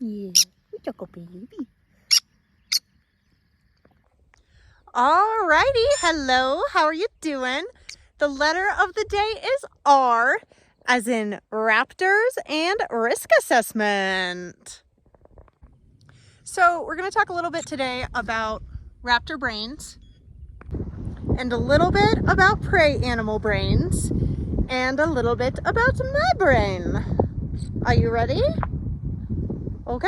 Yeah, choco baby. Alrighty, hello, how are you doing? The letter of the day is R, as in Raptors and risk assessment. So we're going to talk a little bit today about raptor brains, and a little bit about prey animal brains, and a little bit about my brain. Are you ready? Okay.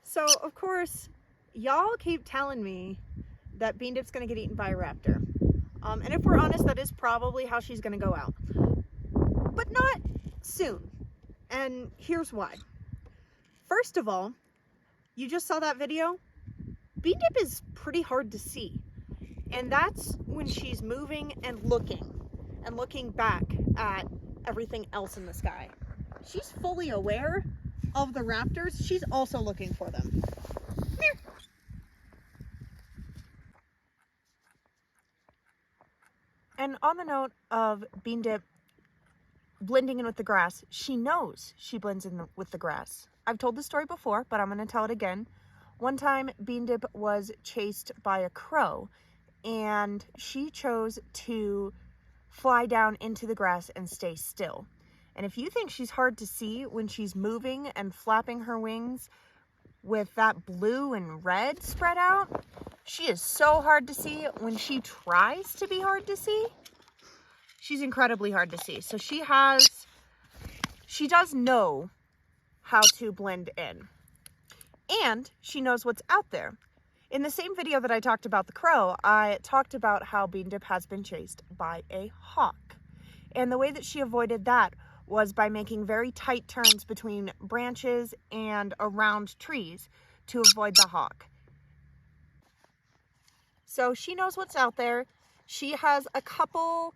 So, of course, y'all keep telling me that BeanDip's going to get eaten by a raptor. And if we're honest, that is probably how she's going to go out. But not soon. And here's why. First of all, you just saw that video. BeanDip is pretty hard to see. And that's when she's moving and looking back at everything else in the sky. She's fully aware of the raptors. She's also looking for them. Come here. And on the note of BeanDip blending in with the grass, she knows she blends in with the grass. I've told this story before, but I'm going to tell it again. One time, BeanDip was chased by a crow, and she chose to fly down into the grass and stay still. And if you think she's hard to see when she's moving and flapping her wings with that blue and red spread out, she is so hard to see when she tries to be hard to see. She's incredibly hard to see. So she does know how to blend in. And she knows what's out there. In the same video that I talked about the crow, I talked about how BeanDip has been chased by a hawk. And the way that she avoided that was by making very tight turns between branches and around trees to avoid the hawk. So she knows what's out there. She has a couple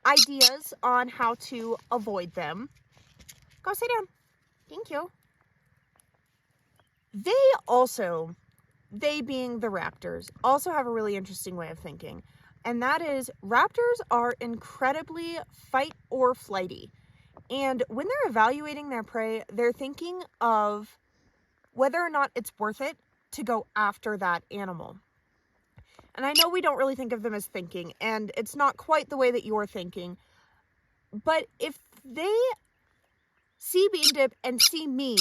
ideas on how to avoid them. Go sit down. Thank you. They being the raptors, also have a really interesting way of thinking. And that is, raptors are incredibly fight or flighty. And when they're evaluating their prey, they're thinking of whether or not it's worth it to go after that animal. And I know we don't really think of them as thinking, and it's not quite the way that you're thinking. But if they see BeanDip and see me,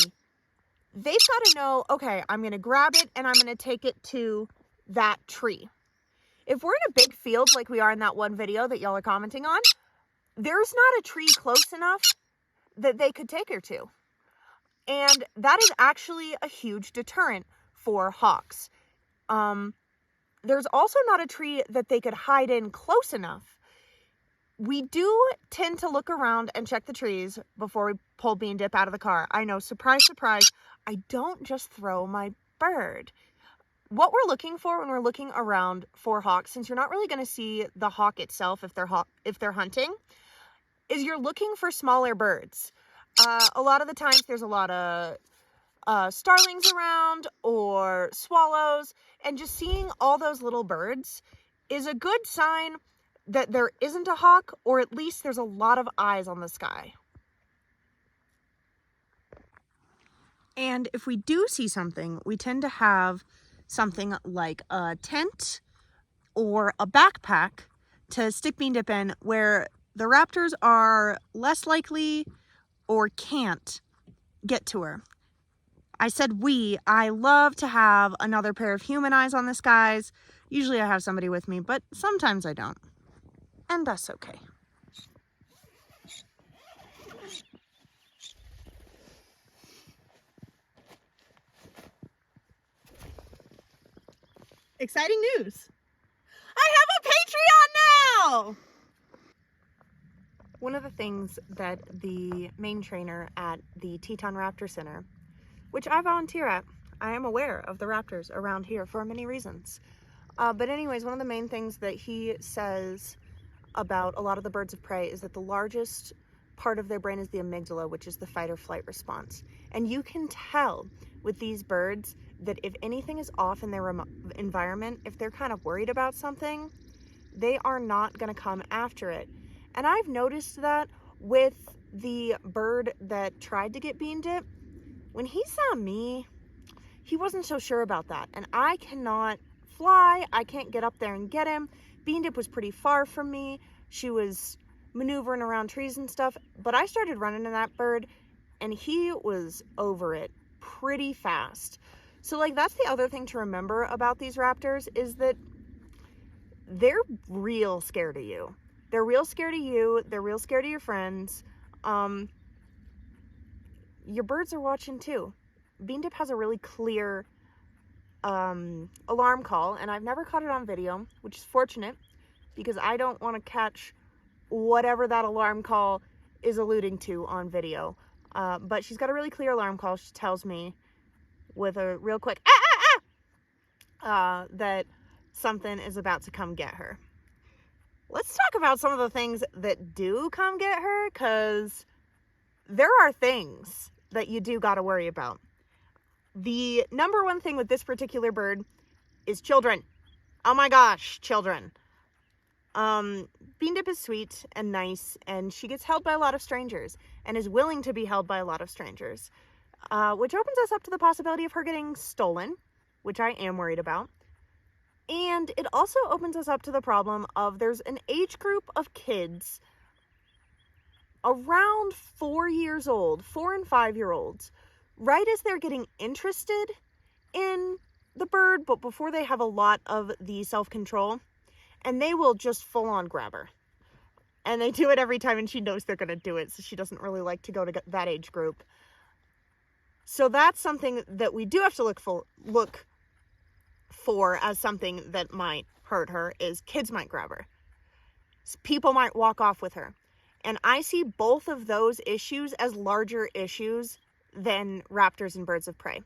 they've got to know, okay, I'm going to grab it and I'm going to take it to that tree. If we're in a big field like we are in that one video that y'all are commenting on, there's not a tree close enough that they could take her to. And that is actually a huge deterrent for hawks. There's also not a tree that they could hide in close enough. We do tend to look around and check the trees before we pull BeanDip out of the car. I know, surprise, surprise, I don't just throw my bird. What we're looking for when we're looking around for hawks, since you're not really going to see the hawk itself if they're hunting, is you're looking for smaller birds. A lot of the times there's a lot of starlings around or swallows, and just seeing all those little birds is a good sign that there isn't a hawk, or at least there's a lot of eyes on the sky. And if we do see something, we tend to have something like a tent or a backpack to stick BeanDip in, where the raptors are less likely or can't get to her. I said I love to have another pair of human eyes on the skies. Usually I have somebody with me, but sometimes I don't. And that's okay. Exciting news! I have a Patreon now! One of the things that the main trainer at the Teton Raptor Center, which I volunteer at, I am aware of the raptors around here for many reasons. But anyways, one of the main things that he says about a lot of the birds of prey is that the largest part of their brain is the amygdala, which is the fight or flight response. And you can tell with these birds that if anything is off in their environment, if they're kind of worried about something, they are not going to come after it. And I've noticed that with the bird that tried to get BeanDip. When he saw me, he wasn't so sure about that. And I cannot fly. I can't get up there and get him. BeanDip was pretty far from me. She was maneuvering around trees and stuff. But I started running to that bird, and he was over it pretty fast. So, like, that's the other thing to remember about these raptors, is that they're real scared of you. They're real scared of you. They're real scared of your friends. Your birds are watching too. BeanDip has a really clear alarm call, and I've never caught it on video, which is fortunate because I don't want to catch whatever that alarm call is alluding to on video. But she's got a really clear alarm call. She tells me with a real quick that something is about to come get her. Let's talk about some of the things that do come get her, because there are things that you do got to worry about. The number one thing with this particular bird is children. Oh my gosh, children. BeanDip is sweet and nice, and she gets held by a lot of strangers and is willing to be held by a lot of strangers, which opens us up to the possibility of her getting stolen, which I am worried about. And it also opens us up to the problem of there's an age group of kids around 4 years old, 4 and 5 year olds, right as they're getting interested in the bird, but before they have a lot of the self-control, and they will just full on grab her. And they do it every time, and she knows they're going to do it, so she doesn't really like to go to that age group. So that's something that we do have to look for as something that might hurt her, is kids might grab her. People might walk off with her. And I see both of those issues as larger issues than raptors and birds of prey.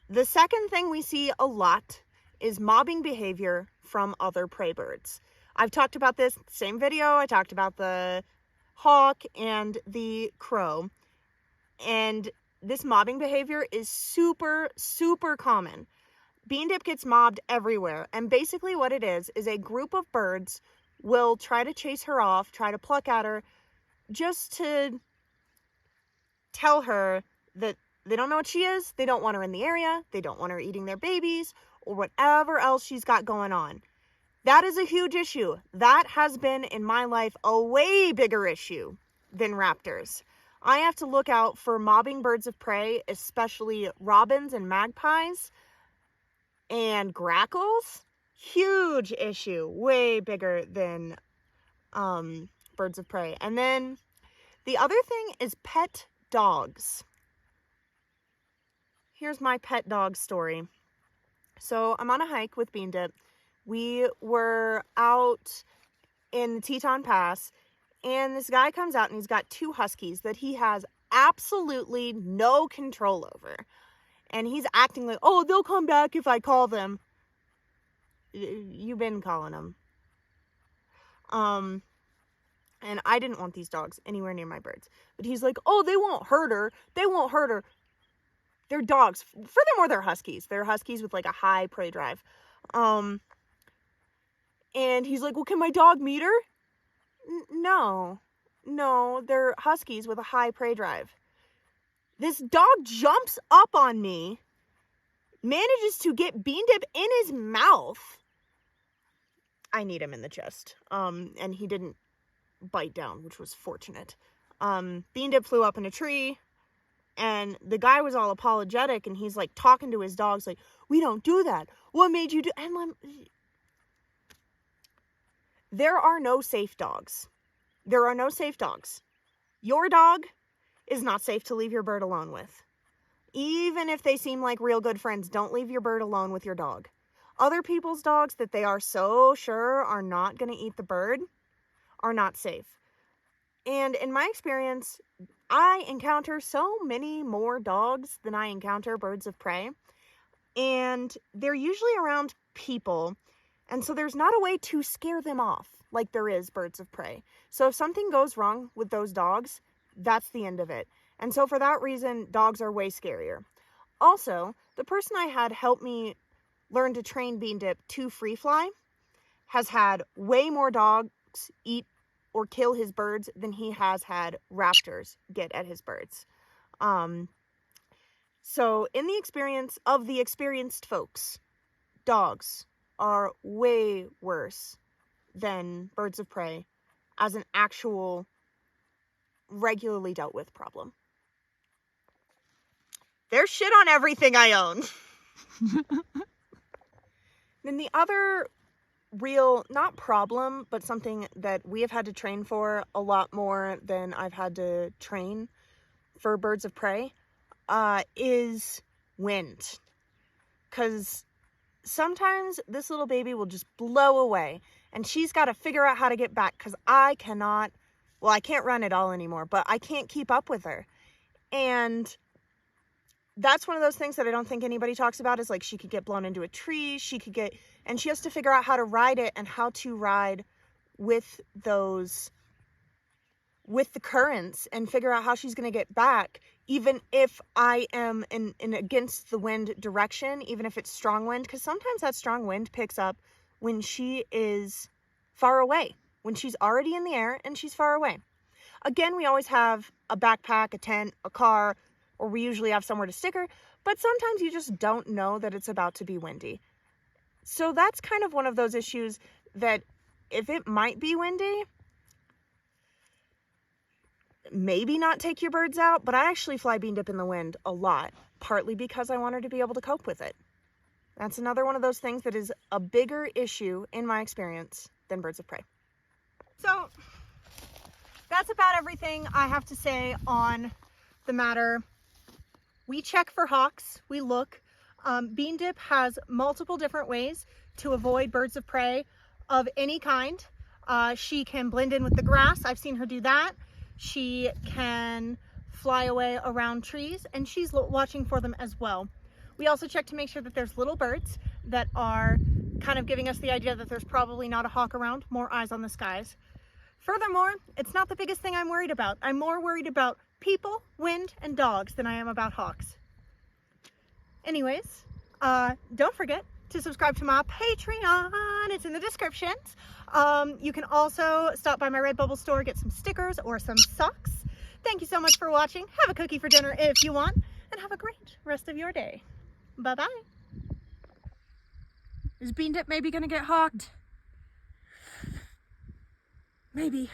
The second thing we see a lot is mobbing behavior from other prey birds. I've talked about this in the same video. I talked about the hawk and the crow. And this mobbing behavior is super, super common. BeanDip gets mobbed everywhere, and basically what it is a group of birds will try to chase her off, try to pluck at her, just to tell her that they don't know what she is, they don't want her in the area, they don't want her eating their babies, or whatever else she's got going on. That is a huge issue. That has been, in my life, a way bigger issue than raptors. I have to look out for mobbing birds of prey, especially robins and magpies, and grackles. Huge issue, way bigger than birds of prey. And then the other thing is pet dogs. Here's my pet dog story. So I'm on a hike with BeanDip. We were out in the Teton Pass, and this guy comes out and he's got 2 huskies that he has absolutely no control over. And he's acting like, oh, they'll come back if I call them. You've been calling them. And I didn't want these dogs anywhere near my birds. But he's like, oh, they won't hurt her. They won't hurt her. They're dogs. Furthermore, they're huskies. They're huskies with like a high prey drive. And And he's like, well, can my dog meet her? No, they're huskies with a high prey drive. This dog jumps up on me, manages to get BeanDip in his mouth. I need him in the chest. And he didn't bite down, which was fortunate. BeanDip flew up in a tree, and the guy was all apologetic, and he's like talking to his dogs like, we don't do that. What made you do? And there are no safe dogs. There are no safe dogs. Your dog is not safe to leave your bird alone with. Even if they seem like real good friends, don't leave your bird alone with your dog. Other people's dogs that they are so sure are not going to eat the bird are not safe. And in my experience, I encounter so many more dogs than I encounter birds of prey. And they're usually around people. And so there's not a way to scare them off like there is birds of prey. So if something goes wrong with those dogs, that's the end of it. And so for that reason, dogs are way scarier. Also, the person I had help me learn to train BeanDip to free fly has had way more dogs eat or kill his birds than he has had raptors get at his birds. So in the experience of the experienced folks, dogs are way worse than birds of prey as an actual regularly dealt with problem. There's shit on everything I own. Then the other real, not problem, but something that we have had to train for a lot more than I've had to train for birds of prey, is wind. Because sometimes this little baby will just blow away, and she's got to figure out how to get back, because I can't run at all anymore, but I can't keep up with her. And that's one of those things that I don't think anybody talks about, is like she could get blown into a tree, and she has to figure out how to ride it and how to ride with the currents and figure out how she's going to get back, even if I am in against the wind direction, even if it's strong wind, because sometimes that strong wind picks up when she is far away, when she's already in the air and she's far away. Again, we always have a backpack, a tent, a car, or we usually have somewhere to stick her, but sometimes you just don't know that it's about to be windy. So that's kind of one of those issues that if it might be windy, maybe not take your birds out, but I actually fly BeanDip in the wind a lot, partly because I want her to be able to cope with it. That's another one of those things that is a bigger issue in my experience than birds of prey. So that's about everything I have to say on the matter. We check for hawks, we look. BeanDip has multiple different ways to avoid birds of prey of any kind. She can blend in with the grass. I've seen her do that. She can fly away around trees, and she's watching for them as well. We also check to make sure that there's little birds that are kind of giving us the idea that there's probably not a hawk around, more eyes on the skies. Furthermore, it's not the biggest thing I'm worried about. I'm more worried about people, wind, and dogs than I am about hawks. Anyways, don't forget to subscribe to my Patreon. It's in the descriptions. You can also stop by my Redbubble store, get some stickers or some socks. Thank you so much for watching. Have a cookie for dinner if you want, and have a great rest of your day. Bye-bye. Is BeanDip maybe gonna get hawked? Maybe.